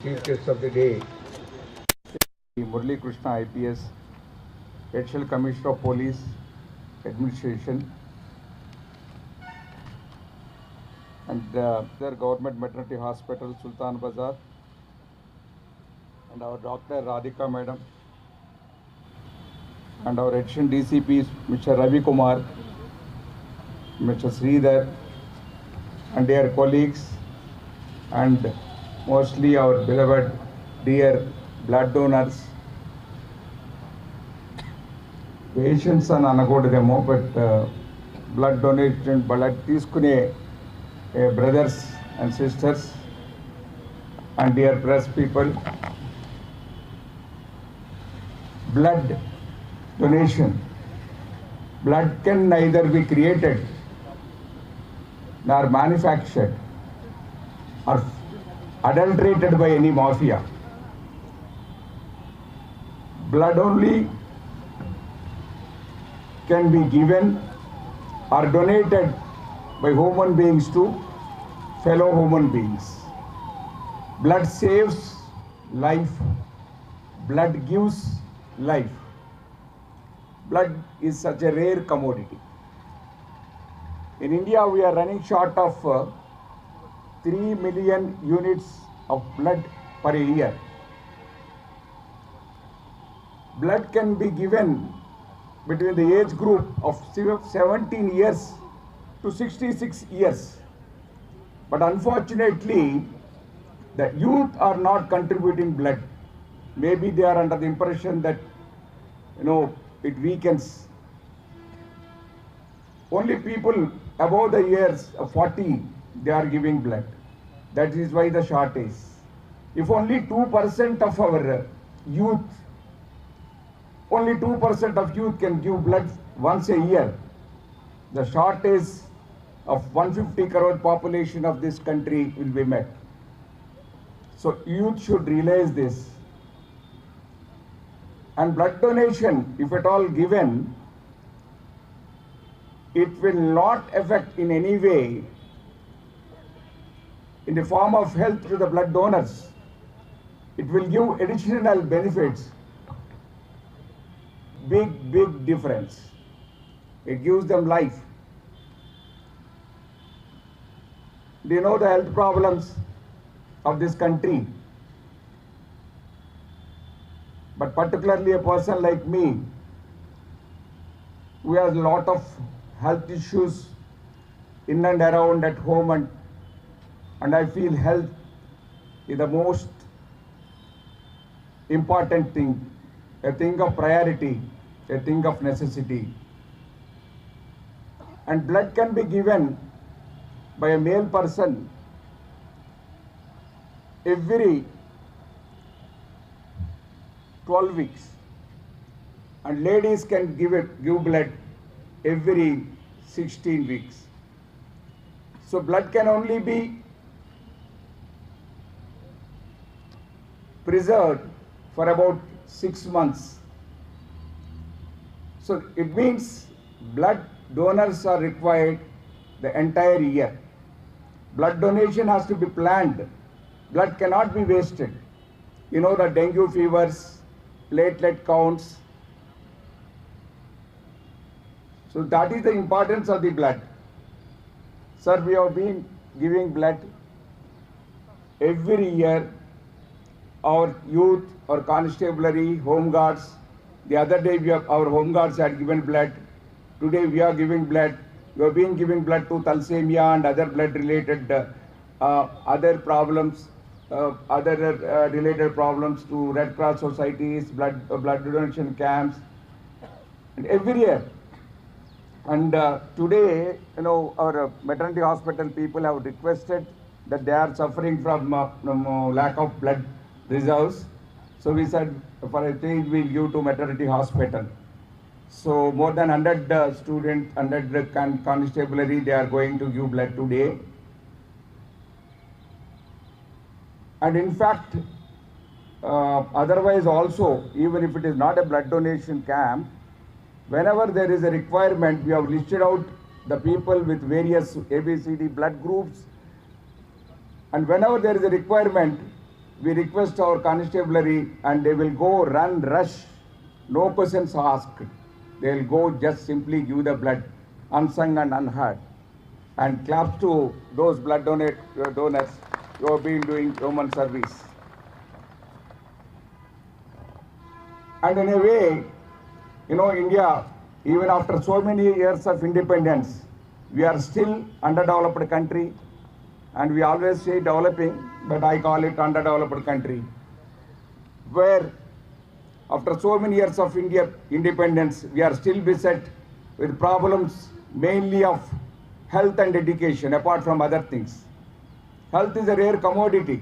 Chief guest of the day, Murali Krishna IPS, Additional Commissioner of Police Administration, and their Government Maternity Hospital, Sultan Bazar, and our Dr. Radhika Madam, and our Additional DCPs, Mr. Ravi Kumar, Mr. Sridhar, and their colleagues, and mostly our beloved dear blood donors. Patients అని అనకూడదేమో, but blood donation blood తీసుకునే brothers and sisters and dear press people, blood donation, blood can neither be created nor manufactured or adulterated by any mafia. Blood only can be given or donated by human beings to fellow human beings. Blood saves life. Blood gives life. Blood is such a rare commodity. In India, we are running short of 3 million units of blood per year. Blood can be given between the age group of 17 years to 66 years. But unfortunately, the youth are not contributing blood. Maybe they are under the impression that, it weakens. Only people above the years of 40, they are giving blood. That is why the shortage. If only 2% of our youth, only 2% of youth can give blood once a year, the shortage of 150 crore population of this country will be met. So youth should realize this. And blood donation, if at all given, it will not affect in any way in the form of health to the blood donors. It will give additional benefits. Big difference. It gives them life. Do you know the health problems of this country? But particularly a person like me, who has a lot of health issues in and around at home, and I feel health is the most important thing, a thing of priority, a thing of necessity. And blood can be given by a male person every 12 weeks, and ladies can give blood every 16 weeks. So blood can only be preserved for about 6 months. So it means blood donors are required the entire year. Blood donation has to be planned. Blood cannot be wasted. You know, the dengue fevers, platelet counts. So that is the importance of the blood. Sir, we have been giving blood every year. Our youth, our constabulary, home guards. The other day our home guards had given blood. Today we are giving blood. We have been giving blood to thalassemia and other blood related other problems, related problems to Red Cross societies, blood donation camps, and every year. And today, our maternity hospital people have requested that they are suffering from lack of blood reserves. So we said, for a change, we'll give to maternity hospital. So more than 100 students, 100 constabulary, they are going to give blood today. And in fact, otherwise also, even if it is not a blood donation camp, whenever there is a requirement, we have listed out the people with various ABCD blood groups. And whenever there is a requirement, we request our constabulary and they will go run, rush, no questions asked. They will go just simply give the blood, unsung and unheard. And claps to those blood donors who have been doing human service. And in a way, India, even after so many years of independence, we are still underdeveloped country, and we always say developing, but I call it underdeveloped country, where after so many years of independence, we are still beset with problems mainly of health and education, apart from other things. Health is a rare commodity.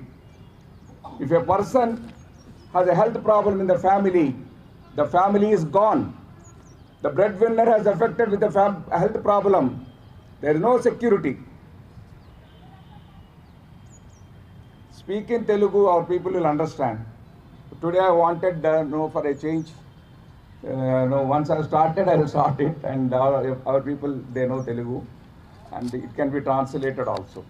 If a person has a health problem in the family is gone. The breadwinner has affected with a health problem. There is no security. Speak in Telugu, our people will understand. Today I wanted for a change. Once I started, I will start it, and our people, they know Telugu, and it can be translated also.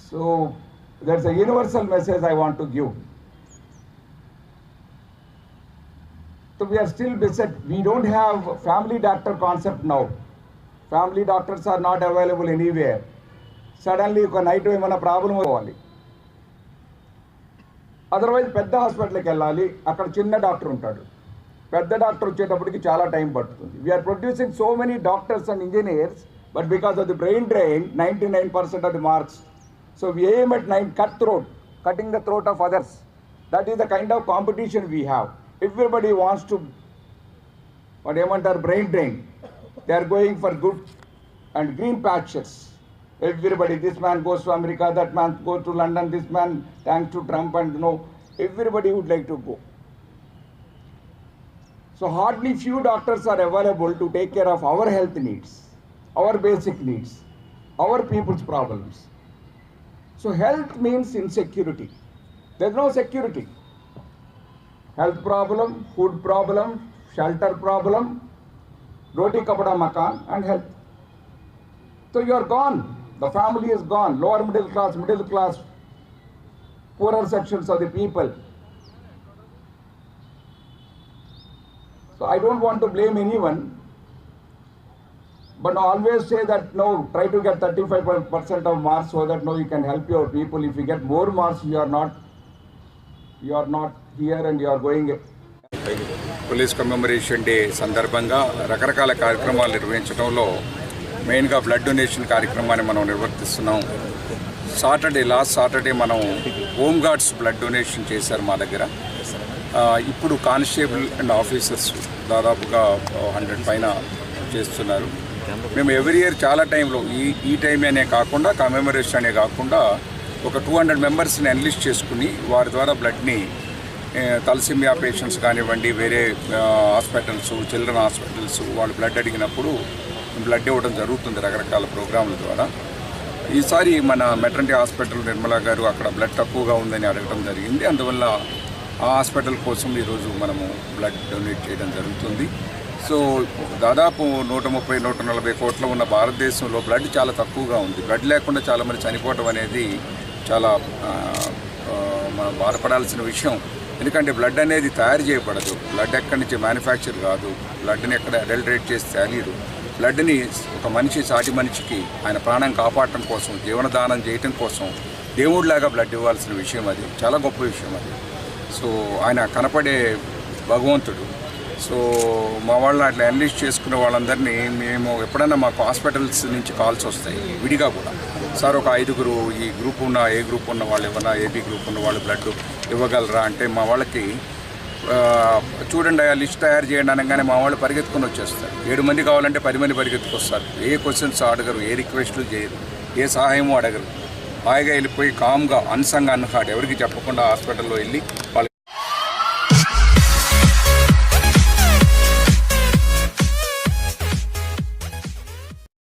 So there's a universal message I want to give. So we are still beset. We don't have family doctor concept now. Family doctors are not available anywhere. Suddenly, ఒక night ఏమైనా problem అవ్వాలి. Otherwise పెద్ద హాస్పిటల్కి వెళ్ళాలి, అక్కడ చిన్న doctor ఉంటాడు. పెద్ద డాక్టర్ వచ్చేటప్పటికి చాలా టైం పడుతుంది. We're producing so many doctors and engineers, but because of the brain drain, 99% of the marks. So we aim at cutting the throat of others. That is the kind of competition we have. Everybody wants to, brain drain. They are going for good and green patches. Everybody, this man goes to America, that man goes to London, this man thanks to Trump, and everybody would like to go. So hardly few doctors are available to take care of our health needs, our basic needs, our people's problems. So health means insecurity. There's no security. Health problem, food problem, shelter problem, roti kapada makan, and health. So you are gone. The family is gone. Lower middle class, poorer sections of the people. So I don't want to blame anyone, but I always say that try to get 35% of marks so that you can help your people. If you get more marks, you are not here and you are going. Police commemoration day సందర్భంగా రకరకాల కార్యక్రమాలు నిర్వహించడంలో మెయిన్గా blood donation కార్యక్రమాన్ని మనం నిర్వర్తిస్తున్నాం. Last Saturday మనం home guards blood donation చేశారు మా దగ్గర. ఇప్పుడు కానిస్టేబుల్ అండ్ ఆఫీసర్స్ దాదాపుగా 100 పైన చేస్తున్నారు. మేము ఎవ్రీ ఇయర్ చాలా టైంలో ఈ టైం అనే కాకుండా కమెమరేషన్ అనే కాకుండా ఒక 200 మెంబర్స్ని ఎన్లిస్ట్ చేసుకుని వారి ద్వారా బ్లడ్ని తలసిమియా పేషెంట్స్ కానివ్వండి, వేరే హాస్పిటల్స్, చిల్డ్రన్ హాస్పిటల్స్ వాళ్ళు బ్లడ్ అడిగినప్పుడు బ్లడ్ ఇవ్వడం జరుగుతుంది రకరకాల ప్రోగ్రాంల ద్వారా. ఈసారి మన మెటర్నిటీ హాస్పిటల్ నిర్మలా గారు అక్కడ బ్లడ్ తక్కువగా ఉందని అడగడం జరిగింది. అందువల్ల ఆ హాస్పిటల్ కోసం ఈరోజు మనము బ్లడ్ డొనేట్ చేయడం జరుగుతుంది. సో దాదాపు 130-140 కోట్ల ఉన్న భారతదేశంలో బ్లడ్ చాలా తక్కువగా ఉంది. బ్లడ్ లేకుండా చాలామంది చనిపోవటం అనేది చాలా మనం బాధపడాల్సిన విషయం. ఎందుకంటే బ్లడ్ అనేది తయారు చేయబడదు, బ్లడ్ ఎక్కడి నుంచి మ్యానుఫ్యాక్చర్ కాదు, బ్లడ్ని ఎక్కడ అడల్టరేట్ చేసి తేలీరు. బ్లడ్ని ఒక మనిషి సాటి మనిషికి ఆయన ప్రాణం కాపాడటం కోసం, జీవనదానం చేయటం కోసం దేవుడిలాగా బ్లడ్ ఇవ్వాల్సిన విషయం. అది చాలా గొప్ప విషయం అది. సో ఆయన కనపడే భగవంతుడు. సో మా వాళ్ళు అట్లా ఎన్లిస్ట్ చేసుకునే వాళ్ళందరినీ మేము ఎప్పుడైనా మాకు హాస్పిటల్స్ నుంచి కాల్స్ వస్తాయి విడిగా కూడా, సార్ ఒక 5గురు ఈ గ్రూప్ ఉన్న ఏ గ్రూప్ ఉన్న వాళ్ళు ఏమన్నా ఏబీ గ్రూప్ ఉన్న వాళ్ళు బ్లడ్ ఇవ్వగలరా అంటే మా వాళ్ళకి చూడండి ఆ లిస్ట్ తయారు చేయండి అనగానే మా వాళ్ళు పరిగెత్తుకొని వచ్చేస్తారు. 7 మంది కావాలంటే 10 మంది పరిగెత్తుకొస్తారు. ఏ క్వశ్చన్స్ అడగరు, ఏ రిక్వెస్ట్లు చేయరు, ఏ సహాయమూ అడగరు. హాయిగా వెళ్ళిపోయి కామ్గా అన్సంగ్ అన్హార్డ్ ఎవరికి చెప్పకుండా హాస్పిటల్లో వెళ్ళి వాళ్ళ